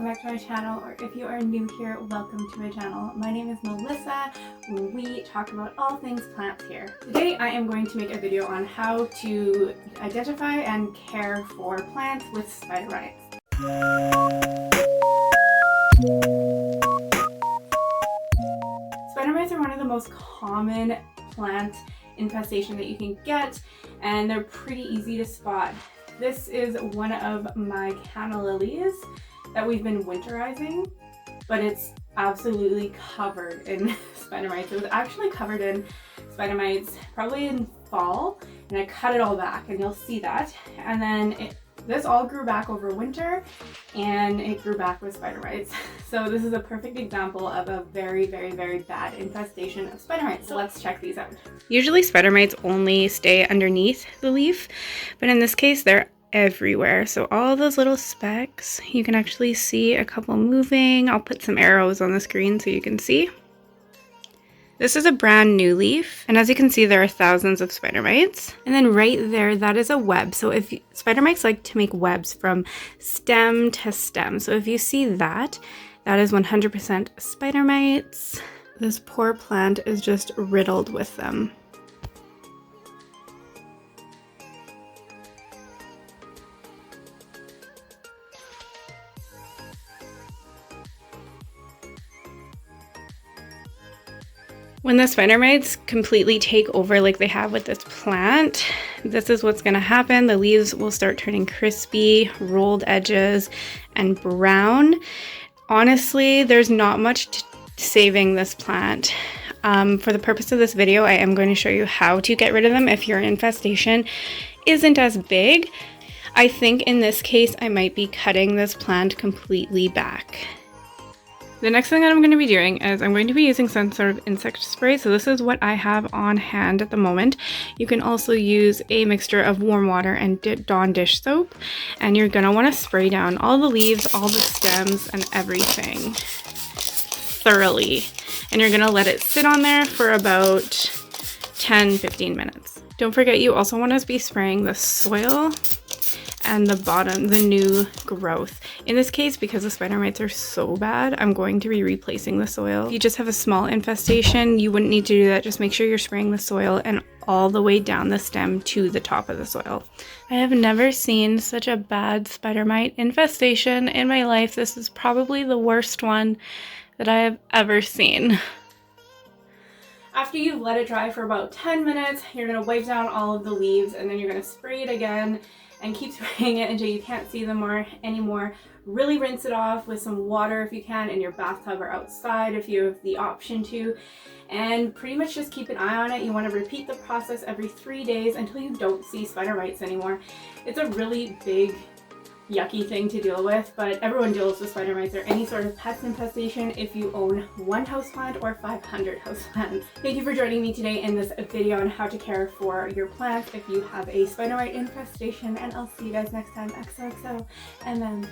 back to my channel, or if you are new here, welcome to my channel. My name is Melissa. We talk about all things plants here. Today I am going to make a video on how to identify and care for plants with spider mites. Spider mites are one of the most common plant infestation that you can get, and they're pretty easy to spot. This is one of my canna lilies that we've been winterizing, but it's absolutely covered in spider mites. It was actually covered in spider mites probably in fall, and I cut it all back, and you'll see that. And then this all grew back over winter, and it grew back with spider mites. So this is a perfect example of a very, very, very bad infestation of spider mites. So let's check these out. Usually spider mites only stay underneath the leaf, but in this case they're everywhere. So all those little specks, you can actually see a couple moving. I'll put some arrows on the screen so you can see. This is a brand new leaf, and as you can see, there are thousands of spider mites. And then right there, that is a web. So spider mites like to make webs from stem to stem. So if you see that, that is 100% spider mites. This poor plant is just riddled with them. When the spider mites completely take over like they have with this plant, this is what's going to happen. The leaves will start turning crispy, rolled edges, and brown. Honestly, there's not much to saving this plant. For the purpose of this video, I am going to show you how to get rid of them if your infestation isn't as big. I think in this case, I might be cutting this plant completely back. The next thing that I'm going to be doing is I'm going to be using some sort of insect spray. So this is what I have on hand at the moment. You can also use a mixture of warm water and Dawn dish soap. And you're going to want to spray down all the leaves, all the stems, and everything thoroughly. And you're going to let it sit on there for about 10-15 minutes. Don't forget, you also want to be spraying the soil and the bottom, the new growth. In this case, because the spider mites are so bad, I'm going to be replacing the soil. If you just have a small infestation, you wouldn't need to do that. Just make sure you're spraying the soil and all the way down the stem to the top of the soil. I have never seen such a bad spider mite infestation in my life. This is probably the worst one that I have ever seen. After you've let it dry for about 10 minutes, you're gonna wipe down all of the leaves, and then you're gonna spray it again and keep spraying it until you can't see them anymore. Really rinse it off with some water if you can, in your bathtub or outside if you have the option to. And pretty much just keep an eye on it. You want to repeat the process every 3 days until you don't see spider mites anymore. It's a really big, yucky thing to deal with, but everyone deals with spider mites or any sort of pest infestation if you own 1 houseplant or 500 houseplants. Thank you for joining me today in this video on how to care for your plants if you have a spider mite infestation, and I'll see you guys next time. XOXO, and then